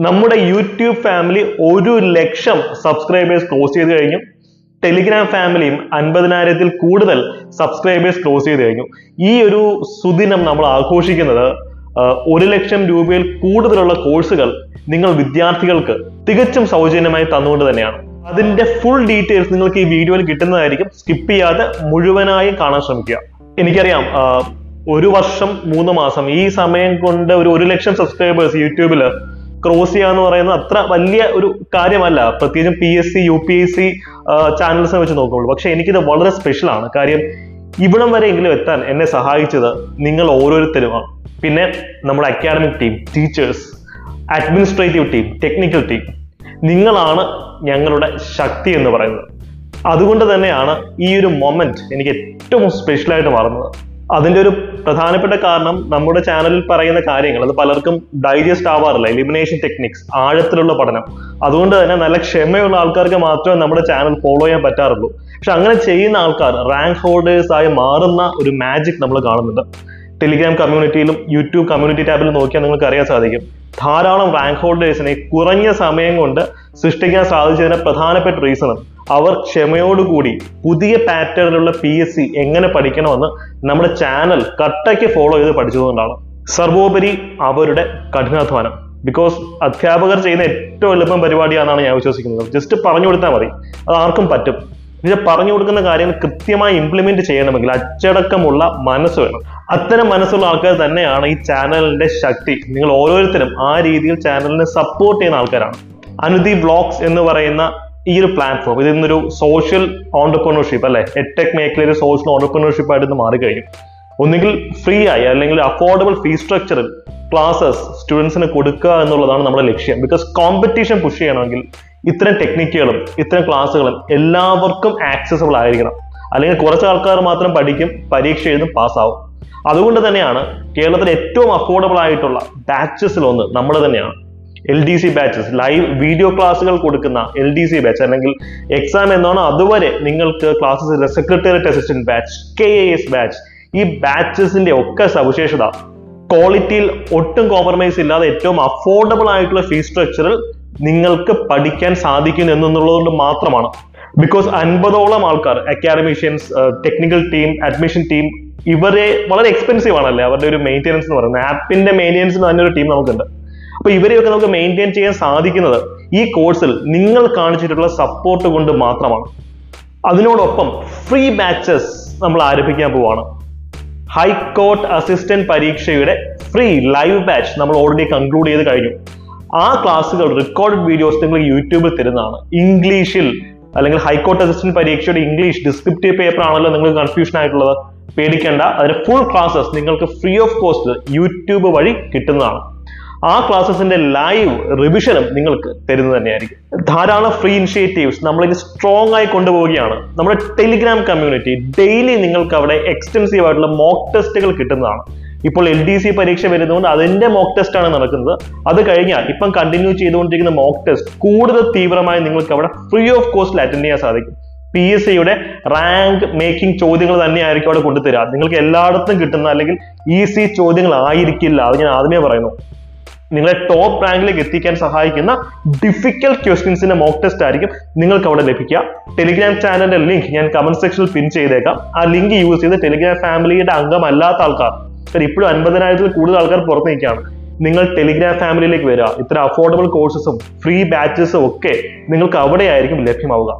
നമ്മുടെ YouTube family 1,00,000 subscribers close ചെയ്ത് കഴിഞ്ഞു. ടെലിഗ്രാം ഫാമിലിയും 50,000-ൽ കൂടുതൽ സബ്സ്ക്രൈബേഴ്സ് ക്ലോസ് ചെയ്ത് കഴിഞ്ഞു. ഈ ഒരു സുദിനം നമ്മൾ ആഘോഷിക്കുന്നത് 1,00,000 രൂപയിൽ കൂടുതലുള്ള കോഴ്സുകൾ നിങ്ങൾ വിദ്യാർത്ഥികൾക്ക് തികച്ചും സൗജന്യമായി തന്നുകൊണ്ട് തന്നെയാണ്. അതിന്റെ ഫുൾ ഡീറ്റെയിൽസ് നിങ്ങൾക്ക് ഈ വീഡിയോയിൽ കിട്ടുന്നതായിരിക്കും. സ്കിപ്പ് ചെയ്യാതെ മുഴുവനായും കാണാൻ ശ്രമിക്കുക. എനിക്കറിയാം 1 വർഷം 3 മാസം ഈ സമയം കൊണ്ട് ഒരു 1,00,000 സബ്സ്ക്രൈബേഴ്സ് യൂട്യൂബിൽ ക്രോസ് ചെയ്യാന്ന് പറയുന്നത് അത്ര വലിയ ഒരു കാര്യമല്ല, പ്രത്യേകിച്ചും PSC UPSC ചാനൽസിനെ വെച്ച് നോക്കുമ്പോൾ. പക്ഷെ എനിക്കിത് വളരെ സ്പെഷ്യൽ ആണ്. കാര്യം ഇവിടം വരെ എങ്കിലും എത്താൻ എന്നെ സഹായിച്ചത് നിങ്ങൾ ഓരോരുത്തരുമാണ്. പിന്നെ നമ്മുടെ academic team, teachers, administrative team, technical team, നിങ്ങളാണ് ഞങ്ങളുടെ ശക്തി എന്ന് പറയുന്നത്. അതുകൊണ്ട് തന്നെയാണ് ഈ ഒരു മൊമെന്റ് എനിക്ക് ഏറ്റവും സ്പെഷ്യൽ ആയിട്ട് മാറുന്നത്. അതിന്റെ ഒരു പ്രധാനപ്പെട്ട കാരണം നമ്മുടെ ചാനലിൽ പറയുന്ന കാര്യങ്ങൾ അത് പലർക്കും ഡൈജസ്റ്റ് ആവാറില്ല. എലിമിനേഷൻ ടെക്നിക്സ്, ആഴത്തിലുള്ള പഠനം. അതുകൊണ്ട് തന്നെ നല്ല ക്ഷമയുള്ള ആൾക്കാർക്ക് മാത്രമേ നമ്മുടെ ചാനൽ ഫോളോ ചെയ്യാൻ പറ്റാറുള്ളൂ. പക്ഷെ അങ്ങനെ ചെയ്യുന്ന ആൾക്കാർ റാങ്ക് ഹോൾഡേഴ്സ് ആയി മാറുന്ന ഒരു മാജിക് നമ്മൾ കാണുന്നുണ്ട്. ടെലിഗ്രാം കമ്മ്യൂണിറ്റിയിലും യൂട്യൂബ് കമ്മ്യൂണിറ്റി ടാബിൽ നോക്കിയാൽ നിങ്ങൾക്ക് അറിയാൻ സാധിക്കും, ധാരാളം റാങ്ക് ഹോൾഡേഴ്സിനെ കുറഞ്ഞ സമയം കൊണ്ട് സൃഷ്ടിക്കാൻ സാധിച്ചതിന്റെ പ്രധാനപ്പെട്ട റീസണും അവർ ക്ഷമയോടുകൂടി പുതിയ പാറ്റേണിലുള്ള PSC എങ്ങനെ പഠിക്കണമെന്ന് നമ്മുടെ ചാനൽ കട്ടയ്ക്ക് ഫോളോ ചെയ്ത് പഠിച്ചതുകൊണ്ടാണ്. സർവോപരി അവരുടെ കഠിനാധ്വാനം. ബിക്കോസ് അധ്യാപകർ ചെയ്യുന്ന ഏറ്റവും എളുപ്പം പരിപാടിയാണെന്നാണ് ഞാൻ വിശ്വസിക്കുന്നത്. ജസ്റ്റ് പറഞ്ഞു കൊടുത്താൽ മതി, അത് ആർക്കും പറ്റും. പക്ഷെ പറഞ്ഞു കൊടുക്കുന്ന കാര്യങ്ങൾ കൃത്യമായി ഇംപ്ലിമെന്റ് ചെയ്യണമെങ്കിൽ അച്ചടക്കമുള്ള മനസ്സ് വേണം. അത്തരം മനസ്സുള്ള ആൾക്കാർ തന്നെയാണ് ഈ ചാനലിന്റെ ശക്തി. നിങ്ങൾ ഓരോരുത്തരും ആ രീതിയിൽ ചാനലിനെ സപ്പോർട്ട് ചെയ്യുന്ന ആൾക്കാരാണ്. അനുദി വ്ളോഗ്സ് എന്ന് പറയുന്ന ഈ ഒരു പ്ലാറ്റ്ഫോം ഇതിൽ നിന്നൊരു സോഷ്യൽ ഓണ്ടർപ്രണർഷിപ്പ് അല്ലെ, എഡ്ടെക് മേഖലയിൽ സോഷ്യൽ ഓണ്ടർപ്രണർഷിപ്പ് ആയിട്ട് മാറിക്കഴിഞ്ഞു. ഒന്നുകിൽ ഫ്രീ ആയി അല്ലെങ്കിൽ അഫോർഡബിൾ ഫീ സ്ട്രക്ചറിൽ ക്ലാസ്സസ് സ്റ്റുഡൻസിന് കൊടുക്കുക എന്നുള്ളതാണ് നമ്മുടെ ലക്ഷ്യം. ബിക്കോസ് കോമ്പറ്റീഷൻ പുഷ് ചെയ്യണമെങ്കിൽ ഇത്തരം ടെക്നിക്കുകളും ഇത്തരം ക്ലാസ്സുകളും എല്ലാവർക്കും ആക്സസിബിൾ ആയിരിക്കണം. അല്ലെങ്കിൽ കുറച്ച് ആൾക്കാർ മാത്രം പഠിക്കും, പരീക്ഷ എഴുതും, പാസ്സാവും. അതുകൊണ്ട് തന്നെയാണ് കേരളത്തിലെ ഏറ്റവും അഫോർഡബിൾ ആയിട്ടുള്ള ബാച്ചസിൽ ഒന്ന് നമ്മൾ തന്നെയാണ്. LDC ബാച്ചസ്, ലൈവ് വീഡിയോ ക്ലാസ്സുകൾ കൊടുക്കുന്ന LDC ബാച്ച്, അല്ലെങ്കിൽ എക്സാം എന്നാണ് അതുവരെ നിങ്ങൾക്ക് classes, secretariat assistant batch, KAS batch. ഈ ബാച്ചസിന്റെ ഒക്കെ സവിശേഷത ക്വാളിറ്റിയിൽ ഒട്ടും കോംപ്രമൈസ് ഇല്ലാതെ ഏറ്റവും അഫോർഡബിൾ ആയിട്ടുള്ള ഫീ സ്ട്രക്ചറിൽ നിങ്ങൾക്ക് പഠിക്കാൻ സാധിക്കുന്നു എന്നുള്ളതുകൊണ്ട് മാത്രമാണ്. ബിക്കോസ് 50ഓളം ആൾക്കാർ, academicians, technical team, admission team, ഇവരെ വളരെ എക്സ്പെൻസീവ് ആണല്ലേ അവരുടെ ഒരു മെയിൻ്റെനൻസ് എന്ന് പറയുന്നത്. ആപ്പിന്റെ മെയിൻ്റെനൻസിന് തന്നെ ഒരു ടീം നമുക്കുണ്ട്. അപ്പൊ ഇവരെയൊക്കെ നമുക്ക് മെയിൻറ്റെയിൻ ചെയ്യാൻ സാധിക്കുന്നത് ഈ കോഴ്സിൽ നിങ്ങൾ കാണിച്ചിട്ടുള്ള സപ്പോർട്ട് കൊണ്ട് മാത്രമാണ്. അതിനോടൊപ്പം ഫ്രീ ബാച്ചസ് നമ്മൾ ആരംഭിക്കാൻ പോവാണ്. ഹൈക്കോർട്ട് അസിസ്റ്റന്റ് പരീക്ഷയുടെ ഫ്രീ ലൈവ് ബാച്ച് നമ്മൾ ഓൾറെഡി കൺക്ലൂഡ് ചെയ്ത് കഴിഞ്ഞു. ആ ക്ലാസ്സുകൾ റെക്കോർഡഡ് വീഡിയോസ് നിങ്ങൾ യൂട്യൂബിൽ തരുന്നതാണ്. ഇംഗ്ലീഷിൽ, അല്ലെങ്കിൽ ഹൈക്കോർട്ട് അസിസ്റ്റന്റ് പരീക്ഷയുടെ ഇംഗ്ലീഷ് ഡിസ്ക്രിപ്റ്റീവ് പേപ്പർ ആണല്ലോ നിങ്ങൾക്ക് കൺഫ്യൂഷൻ ആയിട്ടുള്ളത്. പേടിക്കേണ്ട, അതിന്റെ ഫുൾ ക്ലാസ്സസ് നിങ്ങൾക്ക് ഫ്രീ ഓഫ് കോസ്റ്റ് യൂട്യൂബ് വഴി കിട്ടുന്നതാണ്. ആ ക്ലാസ്സസിന്റെ ലൈവ് റിവിഷനും നിങ്ങൾക്ക് തരുന്നത് തന്നെയായിരിക്കും. ധാരാളം ഫ്രീ ഇനിഷ്യേറ്റീവ്സ് നമ്മളിത് സ്ട്രോങ് ആയി കൊണ്ടുപോവുകയാണ്. നമ്മുടെ ടെലിഗ്രാം കമ്മ്യൂണിറ്റി ഡെയിലി നിങ്ങൾക്ക് അവിടെ എക്സ്റ്റൻസീവ് ആയിട്ടുള്ള മോക്ക് ടെസ്റ്റുകൾ കിട്ടുന്നതാണ്. ഇപ്പോൾ LDC പരീക്ഷ വരുന്നതുകൊണ്ട് അതിന്റെ മോക്ക് ടെസ്റ്റ് ആണ് നടക്കുന്നത്. അത് കഴിഞ്ഞാൽ ഇപ്പം കണ്ടിന്യൂ ചെയ്തുകൊണ്ടിരിക്കുന്ന മോക്ക് ടെസ്റ്റ് കൂടുതൽ തീവ്രമായി നിങ്ങൾക്ക് അവിടെ ഫ്രീ ഓഫ് കോസ്റ്റിൽ അറ്റൻഡ് ചെയ്യാൻ സാധിക്കും. PSCയുടെ റാങ്ക് മേക്കിംഗ് ചോദ്യങ്ങൾ തന്നെയായിരിക്കും അവിടെ കൊണ്ടുതരിക. നിങ്ങൾക്ക് എല്ലായിടത്തും കിട്ടുന്ന അല്ലെങ്കിൽ ഈസി ചോദ്യങ്ങൾ ആയിരിക്കില്ല, അത് ഞാൻ ആദ്യമേ പറയുന്നു. നിങ്ങളെ ടോപ്പ് റാങ്കിലേക്ക് എത്തിക്കാൻ സഹായിക്കുന്ന ഡിഫിക്കൽട്ട് ക്വസ്റ്റ്യൻസിന്റെ മോക്ക് ടെസ്റ്റ് ആയിരിക്കും നിങ്ങൾക്ക് അവിടെ ലഭിക്കുക. ടെലിഗ്രാം ചാനലിന്റെ ലിങ്ക് ഞാൻ കമന്റ് സെക്ഷനിൽ പിൻ ചെയ്തേക്കാം. ആ ലിങ്ക് യൂസ് ചെയ്ത് ടെലിഗ്രാം ഫാമിലിയുടെ അംഗമല്ലാത്ത ആൾക്കാർ, ഇപ്പോഴും 50,000-ൽ കൂടുതൽ ആൾക്കാർ പുറത്ത് നിൽക്കുകയാണ്, നിങ്ങൾ ടെലിഗ്രാം ഫാമിലിയിലേക്ക് വരിക. ഇത്ര അഫോർഡബിൾ കോഴ്സസും ഫ്രീ ബാച്ചസും ഒക്കെ നിങ്ങൾക്ക് അവിടെയായിരിക്കും ലഭ്യമാവുക.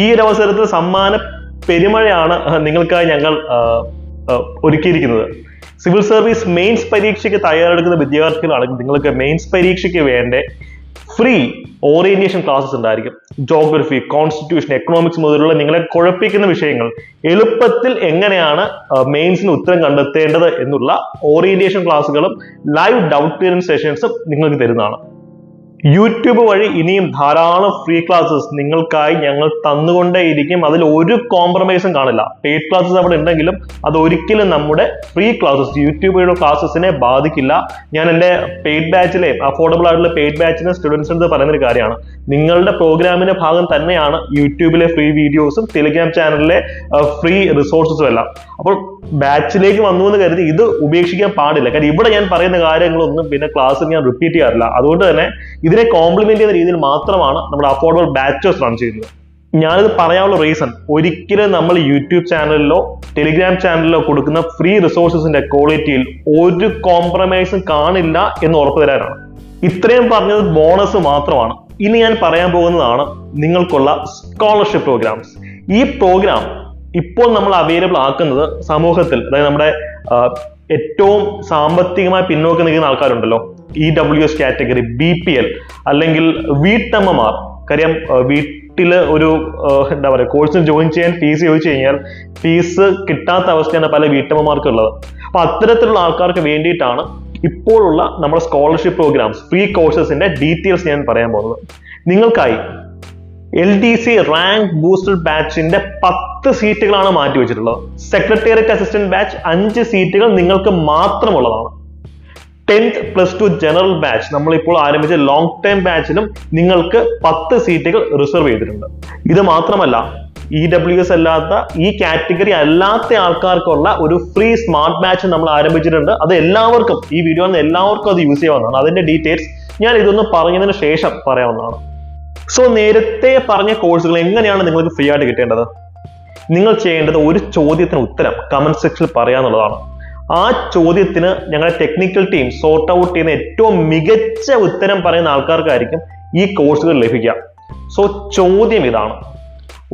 ഈ ഒരു അവസരത്തിൽ സമ്മാന പെരുമഴയാണ് നിങ്ങൾക്കായി ഞങ്ങൾ ഒരുക്കിയിരിക്കുന്നത്. സിവിൽ സർവീസ് മെയിൻസ് പരീക്ഷയ്ക്ക് തയ്യാറെടുക്കുന്ന വിദ്യാർത്ഥികളാണെങ്കിൽ നിങ്ങൾക്ക് മെയിൻസ് പരീക്ഷയ്ക്ക് വേണ്ട ഫ്രീ ഓറിയന്റേഷൻ ക്ലാസ്സസ് ഉണ്ടായിരിക്കും. ജോഗ്രഫി, കോൺസ്റ്റിറ്റ്യൂഷൻ, എക്കണോമിക്സ് മുതലുള്ള നിങ്ങളെ കുഴപ്പിക്കുന്ന വിഷയങ്ങൾ എളുപ്പത്തിൽ എങ്ങനെയാണ് മെയിൻസിന് ഉത്തരം കണ്ടെത്തേണ്ടത് എന്നുള്ള ഓറിയന്റേഷൻ ക്ലാസ്സുകളും ലൈവ് ഡൗട്ട് ക്ലിയറൻസ് സെഷൻസും നിങ്ങൾക്ക് തരുന്നതാണ്. യൂട്യൂബ് വഴി ഇനിയും ധാരാളം ഫ്രീ ക്ലാസ്സസ് നിങ്ങൾക്കായി ഞങ്ങൾ തന്നുകൊണ്ടേയിരിക്കും. അതിൽ ഒരു കോംപ്രമൈസും കാണില്ല. പെയ്ഡ് ക്ലാസ്സസ് അവിടെ ഉണ്ടെങ്കിലും അത് ഒരിക്കലും നമ്മുടെ ഫ്രീ ക്ലാസ്സസ്, യൂട്യൂബിലുള്ള ക്ലാസ്സസിനെ ബാധിക്കില്ല. ഞാൻ എൻ്റെ പെയ്ഡ് ബാച്ചിലെ അഫോർഡബിൾ ആയിട്ടുള്ള പെയ്ഡ് ബാച്ചിലെ സ്റ്റുഡൻസിന് പറയുന്നൊരു കാര്യമാണ്, നിങ്ങളുടെ പ്രോഗ്രാമിന്റെ ഭാഗം തന്നെയാണ് യൂട്യൂബിലെ ഫ്രീ വീഡിയോസും ടെലിഗ്രാം ചാനലിലെ ഫ്രീ റിസോഴ്സസും എല്ലാം. അപ്പോൾ ബാച്ചിലേക്ക് വന്നു എന്ന് കരുതി ഇത് ഉപേക്ഷിക്കാൻ പാടില്ല. കാര്യം ഇവിടെ ഞാൻ പറയുന്ന കാര്യങ്ങളൊന്നും പിന്നെ ക്ലാസ്സിൽ ഞാൻ റിപ്പീറ്റ് ചെയ്യാറില്ല. അതുകൊണ്ട് തന്നെ ഇതിനെ കോംപ്ലിമെന്റ് ചെയ്യുന്ന രീതിയിൽ മാത്രമാണ് നമ്മുടെ അഫോർഡബിൾ ബാച്ചേഴ്സ് റൺ ചെയ്യുന്നത്. ഞാനിത് പറയാനുള്ള റീസൺ, ഒരിക്കലും നമ്മൾ യൂട്യൂബ് ചാനലിലോ ടെലിഗ്രാം ചാനലിലോ കൊടുക്കുന്ന ഫ്രീ റിസോഴ്സസിന്റെ ക്വാളിറ്റിയിൽ ഒരു കോംപ്രമൈസും കാണില്ല എന്ന് ഉറപ്പു തരാനാണ്. ഇത്രയും പറഞ്ഞത് ബോണസ് മാത്രമാണ്. ഇനി ഞാൻ പറയാൻ പോകുന്നതാണ് നിങ്ങൾക്കുള്ള സ്കോളർഷിപ്പ് പ്രോഗ്രാംസ്. ഈ പ്രോഗ്രാം ഇപ്പോൾ നമ്മൾ അവൈലബിൾ ആക്കുന്നത് സമൂഹത്തിൽ, അതായത് നമ്മുടെ ഏറ്റവും സാമ്പത്തികമായി പിന്നോക്കം നിൽക്കുന്ന ആൾക്കാരുണ്ടല്ലോ, EWS കാറ്റഗറി, BPL അല്ലെങ്കിൽ വീട്ടമ്മമാർ. കാര്യം വീട്ടില് ഒരു എന്താ പറയുക, കോഴ്സിന് ജോയിൻ ചെയ്യാൻ ഫീസ് ചോദിച്ചു കഴിഞ്ഞാൽ ഫീസ് കിട്ടാത്ത അവസ്ഥയാണ് പല വീട്ടമ്മമാർക്കും ഉള്ളത്. അപ്പൊ അത്തരത്തിലുള്ള ആൾക്കാർക്ക് വേണ്ടിയിട്ടാണ് ഇപ്പോഴുള്ള നമ്മുടെ സ്കോളർഷിപ്പ് പ്രോഗ്രാംസ്, ഫ്രീ കോഴ്സസിന്റെ ഡീറ്റെയിൽസ് ഞാൻ പറയാൻ പോകുന്നത്. നിങ്ങൾക്കായി LDC റാങ്ക് ബൂസ്റ്റഡ് ബാച്ചിന്റെ 10 സീറ്റുകളാണ് മാറ്റി വെച്ചിട്ടുള്ളത്. സെക്രട്ടേറിയറ്റ് അസിസ്റ്റന്റ് ബാച്ച് 5 സീറ്റുകൾ നിങ്ങൾക്ക് മാത്രമുള്ളതാണ്. 10th +2 ജനറൽ ബാച്ച്, നമ്മളിപ്പോൾ ആരംഭിച്ച ലോങ് ടൈം ബാച്ചിലും നിങ്ങൾക്ക് 10 സീറ്റുകൾ റിസർവ് ചെയ്തിട്ടുണ്ട്. ഇത് മാത്രമല്ല, EWS അല്ലാത്ത, ഈ കാറ്റഗറി അല്ലാത്ത ആൾക്കാർക്കുള്ള ഒരു ഫ്രീ സ്മാർട്ട് ബാച്ച് നമ്മൾ ആരംഭിച്ചിട്ടുണ്ട്. അത് എല്ലാവർക്കും, ഈ വീഡിയോ എല്ലാവർക്കും അത് യൂസ് ചെയ്യാവുന്നതാണ്. അതിന്റെ ഡീറ്റെയിൽസ് ഞാൻ ഇതൊന്ന് പറഞ്ഞതിന് ശേഷം പറയാവുന്നതാണ്. സോ നേരത്തെ പറഞ്ഞ കോഴ്സുകൾ എങ്ങനെയാണ് നിങ്ങൾക്ക് ഫ്രീ ആയിട്ട് കിട്ടേണ്ടത്? നിങ്ങൾ ചെയ്യേണ്ടത് ഒരു ചോദ്യത്തിന് ഉത്തരം കമന്റ് സെക്ഷനിൽ പറയാന്നുള്ളതാണ്. ആ ചോദ്യത്തിന് ഞങ്ങളുടെ ടെക്നിക്കൽ ടീം സോർട്ട് ഔട്ട് ചെയ്യുന്ന ഏറ്റവും മികച്ച ഉത്തരം പറയുന്ന ആൾക്കാർക്കായിരിക്കും ഈ കോഴ്സുകൾ ലഭിക്കുക. സോ ചോദ്യം ഇതാണ്: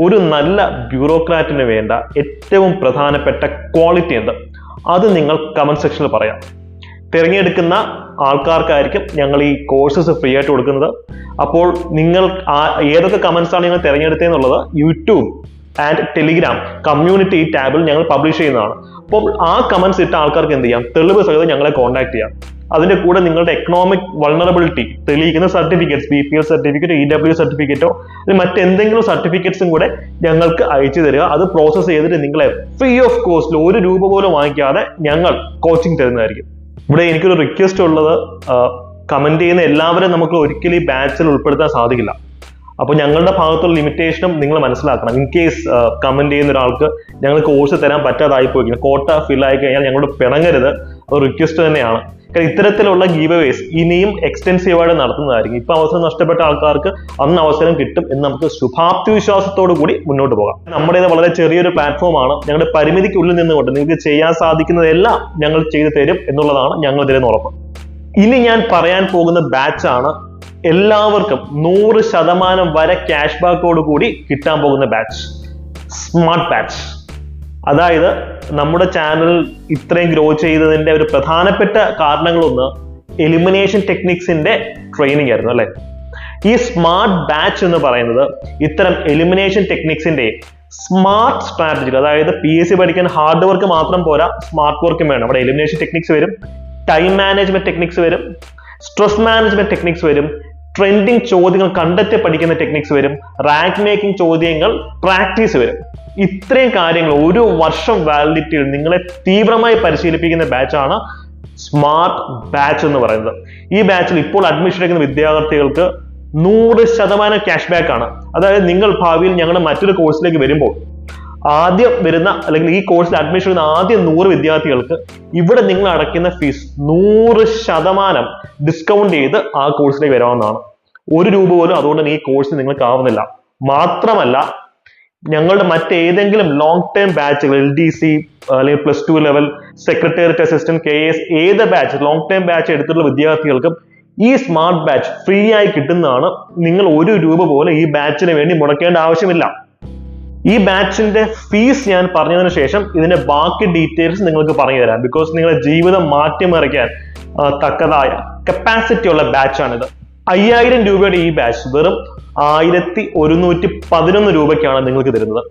ഒരു നല്ല ബ്യൂറോക്രാറ്റിന് വേണ്ട ഏറ്റവും പ്രധാനപ്പെട്ട ക്വാളിറ്റി എന്ത്? അത് നിങ്ങൾ കമന്റ് സെക്ഷനിൽ പറയാം. തിരഞ്ഞെടുക്കുന്ന ആൾക്കാർക്കായിരിക്കും ഞങ്ങൾ ഈ കോഴ്സസ് ഫ്രീ ആയിട്ട് കൊടുക്കുന്നത്. അപ്പോൾ നിങ്ങൾ ഏതൊക്കെ കമന്റ്സ് ആണ് നിങ്ങൾ തിരഞ്ഞെടുത്തതെന്നുള്ളത് യൂട്യൂബ് ആൻഡ് ടെലിഗ്രാം കമ്മ്യൂണിറ്റി ടാബിൽ ഞങ്ങൾ പബ്ലിഷ് ചെയ്യുന്നതാണ്. അപ്പോൾ ആ കമന്റ്സ് ഇട്ട ആൾക്കാർക്ക് എന്ത് ചെയ്യാം? തെളിവ് സഹിതം ഞങ്ങളെ കോൺടാക്ട് ചെയ്യാം. അതിന്റെ കൂടെ നിങ്ങളുടെ എക്കണോമിക് വൾണറബിലിറ്റി തെളിയിക്കുന്ന സർട്ടിഫിക്കറ്റ്സ്, BPL സർട്ടിഫിക്കറ്റോ EWS സർട്ടിഫിക്കറ്റോ മറ്റെന്തെങ്കിലും സർട്ടിഫിക്കറ്റ്സും കൂടെ ഞങ്ങൾക്ക് അയച്ചു തരിക. അത് പ്രോസസ് ചെയ്തിട്ട് നിങ്ങളെ ഫ്രീ ഓഫ് കോസ്റ്റിൽ ₹1 പോലും വാങ്ങിക്കാതെ ഞങ്ങൾ കോച്ചിങ് തരുന്നതായിരിക്കും. ഇവിടെ എനിക്കൊരു റിക്വസ്റ്റ് ഉള്ളത്, കമന്റ് ചെയ്യുന്ന എല്ലാവരും നമുക്ക് ഒരിക്കലും ഈ ബാച്ചിൽ ഉൾപ്പെടുത്താൻ സാധിക്കില്ല. അപ്പോൾ ഞങ്ങളുടെ ഭാഗത്തുള്ള ലിമിറ്റേഷനും നിങ്ങൾ മനസ്സിലാക്കണം. ഇൻ കേസ് കമന്റ് ചെയ്യുന്ന ഒരാൾക്ക് ഞങ്ങൾ കോഴ്സ് തരാൻ പറ്റാതായി പോയി, കോട്ട ഫിൽ ആയി കഴിഞ്ഞാൽ ഞങ്ങളോട് പിണങ്ങരുത്. അത് റിക്വസ്റ്റ് തന്നെയാണ്. കാരണം ഇത്തരത്തിലുള്ള ഗീവ് അവേസ് ഇനിയും എക്സ്റ്റെൻസീവായിട്ട് നടത്തുന്നതായിരിക്കും. ഇപ്പൊ അവസരം നഷ്ടപ്പെട്ട ആൾക്കാർക്ക് അന്ന് അവസരം കിട്ടും എന്ന് നമുക്ക് ശുഭാപ്തി വിശ്വാസത്തോടു കൂടി മുന്നോട്ട് പോകാം. നമ്മുടേത് വളരെ ചെറിയൊരു പ്ലാറ്റ്ഫോമാണ്. ഞങ്ങളുടെ പരിമിതിക്കുള്ളിൽ നിന്നുകൊണ്ട് നിങ്ങൾക്ക് ചെയ്യാൻ സാധിക്കുന്നതെല്ലാം ഞങ്ങൾ ചെയ്തു തരും എന്നുള്ളതാണ് ഞങ്ങൾ തരുന്ന ഉറപ്പ്. ഇനി ഞാൻ പറയാൻ പോകുന്ന ബാച്ചാണ് എല്ലാവർക്കും 100% വരെ ക്യാഷ് ബാക്കോട് കൂടി കിട്ടാൻ പോകുന്ന ബാച്ച്, സ്മാർട്ട് ബാച്ച്. അതായത് നമ്മുടെ ചാനൽ ഇത്രയും ഗ്രോ ചെയ്തതിന്റെ ഒരു പ്രധാനപ്പെട്ട കാരണങ്ങളൊന്ന് എലിമിനേഷൻ ടെക്നിക്സിന്റെ ട്രെയിനിങ് ആയിരുന്നു, അല്ലെ? ഈ സ്മാർട്ട് ബാച്ച് എന്ന് പറയുന്നത് ഇത്തരം എലിമിനേഷൻ ടെക്നിക്സിന്റെ സ്മാർട്ട് സ്ട്രാറ്റജികൾ, അതായത് PSC പഠിക്കാൻ ഹാർഡ് വർക്ക് മാത്രം പോരാ, സ്മാർട്ട് വർക്കും വേണം. അവിടെ എലിമിനേഷൻ ടെക്നിക്സ് വരും, ടൈം മാനേജ്മെന്റ് ടെക്നിക്സ് വരും, സ്ട്രെസ് മാനേജ്മെന്റ് ടെക്നിക്സ് വരും, ട്രെൻഡിങ് ചോദ്യങ്ങൾ കണ്ടെത്തി പഠിക്കുന്ന ടെക്നിക്സ് വരും, റാങ്ക് മേക്കിംഗ് ചോദ്യങ്ങൾ പ്രാക്ടീസ് വരും. ഇത്രയും കാര്യങ്ങൾ 1 വർഷം വാലിഡിറ്റിയിൽ നിങ്ങളെ തീവ്രമായി പരിശീലിപ്പിക്കുന്ന ബാച്ചാണ് സ്മാർട്ട് ബാച്ച് എന്ന് പറയുന്നത്. ഈ ബാച്ചിൽ ഇപ്പോൾ അഡ്മിഷൻ എടുക്കുന്ന വിദ്യാർത്ഥികൾക്ക് 100% ക്യാഷ് ബാക്ക് ആണ്. അതായത് നിങ്ങൾ ഭാവിയിൽ ഞങ്ങളുടെ മറ്റൊരു കോഴ്സിലേക്ക് വരുമ്പോൾ ആദ്യം വരുന്ന, അല്ലെങ്കിൽ ഈ കോഴ്സിൽ അഡ്മിഷൻ എടുക്കുന്ന ആദ്യം 100 വിദ്യാർത്ഥികൾക്ക് ഇവിടെ നിങ്ങൾ അടയ്ക്കുന്ന ഫീസ് 100% ഡിസ്കൗണ്ട് ചെയ്ത് ആ കോഴ്സിലേക്ക് വരാവുന്നതാണ്. ₹1 പോലും അതുകൊണ്ട് ഈ കോഴ്സ് നിങ്ങൾക്ക് ആവുന്നില്ല. മാത്രമല്ല, ഞങ്ങളുടെ മറ്റേതെങ്കിലും ലോങ് ടൈം ബാച്ചുകൾ, LDC അല്ലെങ്കിൽ +2 ലെവൽ, സെക്രട്ടേറിയറ്റ് അസിസ്റ്റന്റ്, KS, ഏത് ബാച്ച് ലോങ് ടൈം ബാച്ച് എടുത്തിട്ടുള്ള വിദ്യാർത്ഥികൾക്കും ഈ സ്മാർട്ട് ബാച്ച് ഫ്രീ ആയി കിട്ടുന്നതാണ്. നിങ്ങൾ ₹1 പോലും ഈ ബാച്ചിന് വേണ്ടി മുടക്കേണ്ട ആവശ്യമില്ല. ഈ ബാച്ചിന്റെ ഫീസ് ഞാൻ പറഞ്ഞതിന് ശേഷം ഇതിന്റെ ബാക്കി ഡീറ്റെയിൽസ് നിങ്ങൾക്ക് പറഞ്ഞു തരാം. ബിക്കോസ് നിങ്ങളുടെ ജീവിതം മാറ്റിമറിക്കാൻ തക്കതായ കപ്പാസിറ്റി ഉള്ള ബാച്ചാണിത്. ₹5000 ഈ ബാച്ച് വെറും ₹1111 നിങ്ങൾക്ക് തരുന്നത്.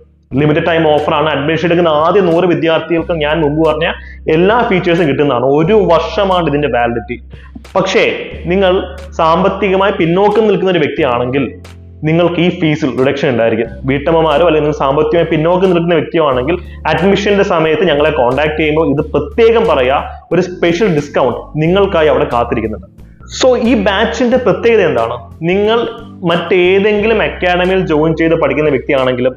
ലിമിറ്റഡ് ടൈം ഓഫർ ആണ്. അഡ്മിഷൻ എടുക്കുന്ന ആദ്യ 100 വിദ്യാർത്ഥികൾക്ക് ഞാൻ മുമ്പ് പറഞ്ഞ എല്ലാ ഫീച്ചേഴ്സും കിട്ടുന്നതാണ്. 1 വർഷമാണ് ഇതിന്റെ വാലിഡിറ്റി. പക്ഷേ നിങ്ങൾ സാമ്പത്തികമായി പിന്നോക്കം നിൽക്കുന്ന ഒരു വ്യക്തിയാണെങ്കിൽ നിങ്ങൾക്ക് ഈ ഫീസിൽ റിഡക്ഷൻ ഉണ്ടായിരിക്കും. വീട്ടമ്മമാരോ അല്ലെങ്കിൽ സാമ്പത്തികമായി പിന്നോക്കം നിൽക്കുന്ന വ്യക്തിയോ ആണെങ്കിൽ അഡ്മിഷന്റെ സമയത്ത് ഞങ്ങളെ കോൺടാക്ട് ചെയ്യുമ്പോൾ ഇത് പ്രത്യേകം പറയാ, ഒരു സ്പെഷ്യൽ ഡിസ്കൗണ്ട് നിങ്ങൾക്കായി അവിടെ കാത്തിരിക്കുന്നുണ്ട്. സോ ഈ ബാച്ചിന്റെ പ്രത്യേകത എന്താണ്? നിങ്ങൾ മറ്റേതെങ്കിലും അക്കാഡമിയിൽ ജോയിൻ ചെയ്ത് പഠിക്കുന്ന വ്യക്തിയാണെങ്കിലും,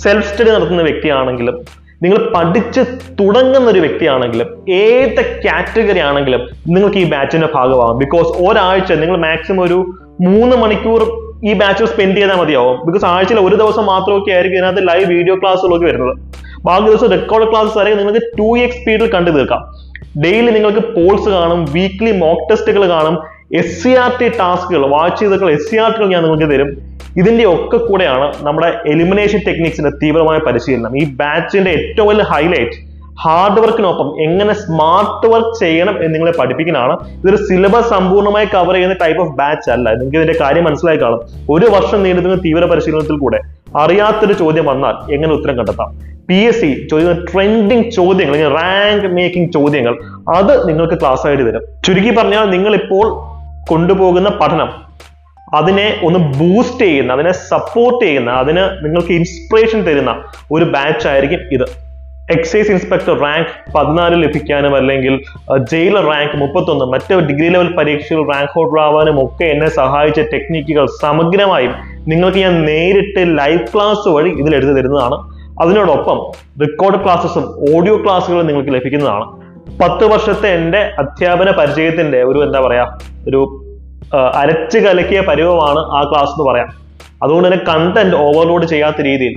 സെൽഫ് സ്റ്റഡി നടത്തുന്ന വ്യക്തിയാണെങ്കിലും, നിങ്ങൾ പഠിച്ച് തുടങ്ങുന്ന ഒരു വ്യക്തിയാണെങ്കിലും, ഏത് കാറ്റഗറി ആണെങ്കിലും നിങ്ങൾക്ക് ഈ ബാച്ചിന്റെ ഭാഗമാകും. ബിക്കോസ് ഒരാഴ്ച നിങ്ങൾ മാക്സിമം ഒരു 3 മണിക്കൂർ ഈ ബാച്ചിൽ സ്പെൻഡ് ചെയ്താൽ മതിയാവും. ബിക്കോസ് ആഴ്ചയിൽ ഒരു ദിവസം മാത്രമൊക്കെ ആയിരിക്കും ഇതിനകത്ത് ലൈവ് വീഡിയോ ക്ലാസ്സുകളൊക്കെ വരുന്നത്. ബാക്കി ദിവസം റെക്കോർഡ് ക്ലാസ്സസ് ആയിരിക്കും നിങ്ങൾക്ക് 2x സ്പീഡിൽ കണ്ടു തീർക്കാം. ഡെയിലി നിങ്ങൾക്ക് പോൾസ് കാണും, വീക്ക്ലി മോക്ക് ടെസ്റ്റുകൾ കാണും, SCRT ടാസ്കുകൾ, വാച്ച് ചെയ്തിട്ടുള്ള SCRTകൾ ഞാൻ നിങ്ങൾക്ക് തരും. ഇതിന്റെ ഒക്കെ കൂടെയാണ് നമ്മുടെ എലിമിനേഷൻ ടെക്നിക്സിന്റെ തീവ്രമായ പരിശീലനം. ഈ ബാച്ചിന്റെ ഏറ്റവും വലിയ ഹൈലൈറ്റ് ഹാർഡ് വർക്കിനൊപ്പം എങ്ങനെ സ്മാർട്ട് വർക്ക് ചെയ്യണം എന്ന് നിങ്ങളെ പഠിപ്പിക്കുന്നതാണ്. ഇതൊരു സിലബസ് സമ്പൂർണ്ണമായി കവർ ചെയ്യുന്ന ടൈപ്പ് ഓഫ് ബാച്ച് അല്ല. നിങ്ങൾക്ക് ഇതിന്റെ കാര്യം മനസ്സിലായി കാണും. 1 വർഷം നീണ്ടുന്ന തീവ്ര പരിശീലനത്തിൽ കൂടെ അറിയാത്തൊരു ചോദ്യം വന്നാൽ എങ്ങനെ ഉത്തരം കണ്ടെത്താം, PSC ചോദിക്കുന്ന ട്രെൻഡിങ് ചോദ്യങ്ങൾ, റാങ്ക് മേക്കിംഗ് ചോദ്യങ്ങൾ, അത് നിങ്ങൾക്ക് ക്ലാസ് ആയിട്ട് തരും. ചുരുക്കി പറഞ്ഞാൽ നിങ്ങൾ ഇപ്പോൾ കൊണ്ടുപോകുന്ന പഠനം അതിനെ ഒന്ന് ബൂസ്റ്റ് ചെയ്യുന്ന, അതിനെ സപ്പോർട്ട് ചെയ്യുന്ന, അതിന് നിങ്ങൾക്ക് ഇൻസ്പിറേഷൻ തരുന്ന ഒരു ബാച്ച് ആയിരിക്കും ഇത്. എക്സൈസ് ഇൻസ്പെക്ടർ റാങ്ക് 14 ലഭിക്കാനും അല്ലെങ്കിൽ ജയിലർ റാങ്ക് 31, മറ്റ് ഡിഗ്രി ലെവൽ പരീക്ഷകൾ റാങ്ക് ഹോൾഡർ ആവാനും ഒക്കെ എന്നെ സഹായിച്ച ടെക്നിക്കുകൾ സമഗ്രമായും നിങ്ങൾക്ക് ഞാൻ നേരിട്ട് ലൈവ് ക്ലാസ് വഴി ഇതിൽ എടുത്തു തരുന്നതാണ്. അതിനോടൊപ്പം റെക്കോർഡ് ക്ലാസ്സസും ഓഡിയോ ക്ലാസ്സുകളും നിങ്ങൾക്ക് ലഭിക്കുന്നതാണ്. 10 വർഷത്തെ എൻ്റെ അധ്യാപന പരിചയത്തിന്റെ ഒരു അരച്ച് കലക്കിയ പരുവമാണ് ആ ക്ലാസ് എന്ന് പറയാം. അതുകൊണ്ട് തന്നെ കണ്ടന്റ് ഓവർലോഡ് ചെയ്യാത്ത രീതിയിൽ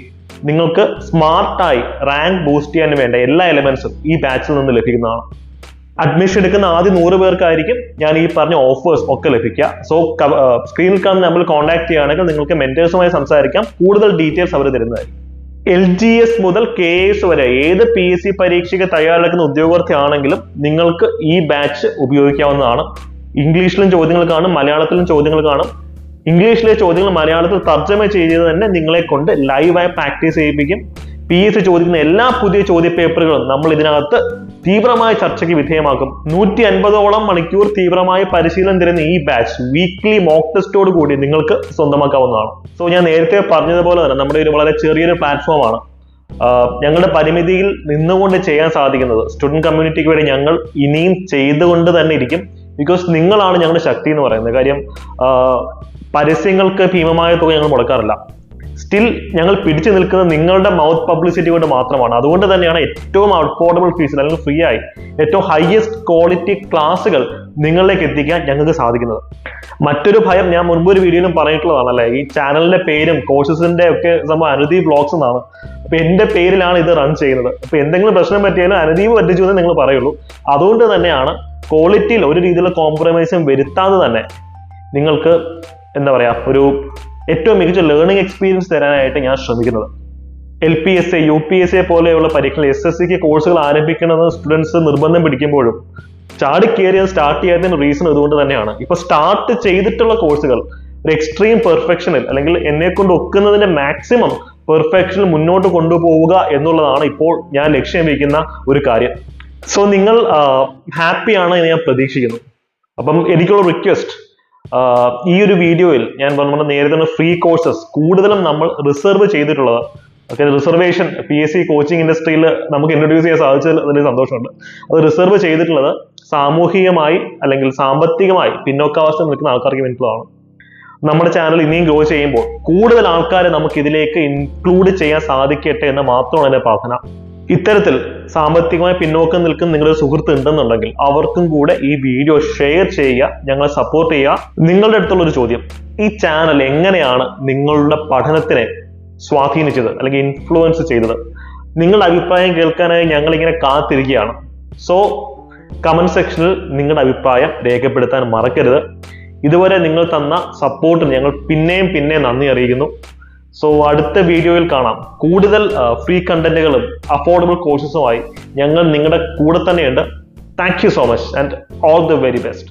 നിങ്ങൾക്ക് സ്മാർട്ടായി റാങ്ക് ബൂസ്റ്റ് ചെയ്യാൻ വേണ്ട എല്ലാ എലമെന്റ്സും ഈ ബാച്ചിൽ നിന്ന് ലഭിക്കുന്നതാണ്. അഡ്മിഷൻ എടുക്കുന്ന ആദ്യ 100 പേർക്കായിരിക്കും ഞാൻ ഈ പറഞ്ഞ ഓഫേഴ്സ് ഒക്കെ ലഭിക്കുക. സോ സ്ക്രീനിൽ കാണുന്ന നമ്മൾ കോൺടാക്ട് ചെയ്യുകയാണെങ്കിൽ നിങ്ങൾക്ക് മെന്റേഴ്സുമായി സംസാരിക്കാം. കൂടുതൽ ഡീറ്റെയിൽസ് അവർ തരുന്നതായിരിക്കും. LGS മുതൽ KS വരെ ഏത് PSC പരീക്ഷയ്ക്ക് തയ്യാറെടുക്കുന്ന ഉദ്യോഗാർത്ഥി ആണെങ്കിലും നിങ്ങൾക്ക് ഈ ബാച്ച് ഉപയോഗിക്കാവുന്നതാണ്. ഇംഗ്ലീഷിലും ചോദ്യങ്ങൾ കാണും, മലയാളത്തിലും ചോദ്യങ്ങൾ കാണും. ഇംഗ്ലീഷിലെ ചോദ്യങ്ങൾ മലയാളത്തിൽ തർജ്ജമ ചെയ്ത് തന്നെ നിങ്ങളെ കൊണ്ട് ലൈവായി പ്രാക്ടീസ് ചെയ്യിപ്പിക്കും. PSC ചോദിക്കുന്ന എല്ലാ പുതിയ ചോദ്യ പേപ്പറുകളും നമ്മൾ ഇതിനകത്ത് തീവ്രമായ ചർച്ചയ്ക്ക് വിധേയമാക്കും. 150ഓളം മണിക്കൂർ തീവ്രമായ പരിശീലനം തരുന്ന ഈ ബാച്ച് വീക്ക്ലി മോക്ക് ടെസ്റ്റോട് കൂടി നിങ്ങൾക്ക് സ്വന്തമാക്കാവുന്നതാണ്. സോ ഞാൻ നേരത്തെ പറഞ്ഞതുപോലെ തന്നെ നമ്മുടെ ഒരു വളരെ ചെറിയൊരു പ്ലാറ്റ്ഫോമാണ്. ഞങ്ങളുടെ പരിമിതിയിൽ നിന്നുകൊണ്ട് ചെയ്യാൻ സാധിക്കുന്നത് സ്റ്റുഡന്റ് കമ്മ്യൂണിറ്റിക്ക് വേണ്ടി ഞങ്ങൾ ഇനിയും ചെയ്തുകൊണ്ട് തന്നെ ഇരിക്കും. ബിക്കോസ് നിങ്ങളാണ് ഞങ്ങളുടെ ശക്തി എന്ന് പറയുന്നത്. കാര്യം പരസ്യങ്ങൾക്ക് ഭീമമായ തുക ഞങ്ങൾ മുടക്കാറില്ല. സ്റ്റിൽ ഞങ്ങൾ പിടിച്ചു നിൽക്കുന്നത് നിങ്ങളുടെ മൗത്ത് പബ്ലിസിറ്റി കൊണ്ട് മാത്രമാണ്. അതുകൊണ്ട് തന്നെയാണ് ഏറ്റവും അഫോർഡബിൾ ഫീസിൽ അല്ലെങ്കിൽ ഫ്രീ ആയി ഏറ്റവും ഹയസ്റ്റ് ക്വാളിറ്റി ക്ലാസ്സുകൾ നിങ്ങളിലേക്ക് എത്തിക്കാൻ ഞങ്ങൾക്ക് സാധിക്കുന്നത്. മറ്റൊരു ഭയം ഞാൻ മുൻപൊരു വീഡിയോയിലും പറഞ്ഞിട്ടുള്ളതാണ് അല്ലെ, ഈ ചാനലിന്റെ പേരും കോഴ്സസിന്റെ ഒക്കെ സംഭവം അനുദീപ് വ്ലോഗ്സ് എന്നാണ്. അപ്പൊ എന്റെ പേരിലാണ് ഇത് റൺ ചെയ്യുന്നത്. അപ്പൊ എന്തെങ്കിലും പ്രശ്നം പറ്റിയാലും അനുദീപ് പറ്റിച്ചു എന്ന് നിങ്ങൾ പറയുള്ളൂ. അതുകൊണ്ട് തന്നെയാണ് ക്വാളിറ്റിയിൽ ഒരു രീതിയിലുള്ള കോംപ്രമൈസും വരുത്താതെ തന്നെ നിങ്ങൾക്ക് ഒരു ഏറ്റവും മികച്ച ലേണിംഗ് എക്സ്പീരിയൻസ് തരാനായിട്ട് ഞാൻ ശ്രമിക്കുന്നത്. LPSA, UPSA പോലെയുള്ള പരീക്ഷകൾ SSCക്ക് കോഴ്സുകൾ ആരംഭിക്കണമെന്ന് സ്റ്റുഡൻസ് നിർബന്ധം പിടിക്കുമ്പോഴും ചാടിക്കേറിയത് സ്റ്റാർട്ട് ചെയ്യാത്തതിന് റീസൺ ഇതുകൊണ്ട് തന്നെയാണ്. ഇപ്പൊ സ്റ്റാർട്ട് ചെയ്തിട്ടുള്ള കോഴ്സുകൾ ഒരു എക്സ്ട്രീം പെർഫെക്ഷനിൽ അല്ലെങ്കിൽ എന്നെ കൊണ്ട് ഒക്കുന്നതിന്റെ മാക്സിമം പെർഫെക്ഷനിൽ മുന്നോട്ട് കൊണ്ടുപോവുക എന്നുള്ളതാണ് ഇപ്പോൾ ഞാൻ ലക്ഷ്യം വയ്ക്കുന്ന ഒരു കാര്യം. സോ നിങ്ങൾ ഹാപ്പിയാണ് എന്ന് ഞാൻ പ്രതീക്ഷിക്കുന്നു. അപ്പം എനിക്കുള്ള റിക്വസ്റ്റ്, ഈ ഒരു വീഡിയോയിൽ ഞാൻ നേരത്തെ ഫ്രീ കോഴ്സസ് കൂടുതലും നമ്മൾ റിസർവ് ചെയ്തിട്ടുള്ളത്, റിസർവേഷൻ PSC കോച്ചിങ് ഇൻഡസ്ട്രിയിൽ നമുക്ക് ഇൻട്രൊഡ്യൂസ് ചെയ്യാൻ സാധിച്ചതിൽ അതിൽ സന്തോഷമുണ്ട്. അത് റിസർവ് ചെയ്തിട്ടുള്ളത് സാമൂഹികമായി അല്ലെങ്കിൽ സാമ്പത്തികമായി പിന്നോക്കാവസ്ഥ നിൽക്കുന്ന ആൾക്കാർക്ക് വേണ്ടിയിട്ടുള്ളതാണ്. നമ്മുടെ ചാനൽ ഇനിയും ഗ്രോ ചെയ്യുമ്പോൾ കൂടുതൽ ആൾക്കാരെ നമുക്ക് ഇതിലേക്ക് ഇൻക്ലൂഡ് ചെയ്യാൻ സാധിക്കട്ടെ എന്ന് മാത്രമാണ് എൻ്റെ പ്രാർത്ഥന. ഇത്തരത്തിൽ സാമ്പത്തികമായി പിന്നോക്കം നിൽക്കുന്ന നിങ്ങളുടെ സുഹൃത്ത് ഉണ്ടെന്നുണ്ടെങ്കിൽ അവർക്കും കൂടെ ഈ വീഡിയോ ഷെയർ ചെയ്യുക, ഞങ്ങളെ സപ്പോർട്ട് ചെയ്യുക. നിങ്ങളുടെ അടുത്തുള്ള ഒരു ചോദ്യം, ഈ ചാനൽ എങ്ങനെയാണ് നിങ്ങളുടെ പഠനത്തിനെ സ്വാധീനിച്ചത് അല്ലെങ്കിൽ ഇൻഫ്ലുവൻസ് ചെയ്തത്? നിങ്ങളുടെ അഭിപ്രായം കേൾക്കാനായി ഞങ്ങൾ ഇങ്ങനെ കാത്തിരിക്കുകയാണ്. സോ കമന്റ് സെക്ഷനിൽ നിങ്ങളുടെ അഭിപ്രായം രേഖപ്പെടുത്താൻ മറക്കരുത്. ഇതുവരെ നിങ്ങൾ തന്ന സപ്പോർട്ടിന് ഞങ്ങൾ പിന്നെയും നന്ദി അറിയിക്കുന്നു. സോ അടുത്ത വീഡിയോയിൽ കാണാം. കൂടുതൽ ഫ്രീ കണ്ടന്റുകളും അഫോർഡബിൾ കോഴ്സസുമായി ഞങ്ങൾ നിങ്ങളുടെ കൂടെ തന്നെയുണ്ട്. Thank you so much and all the very best.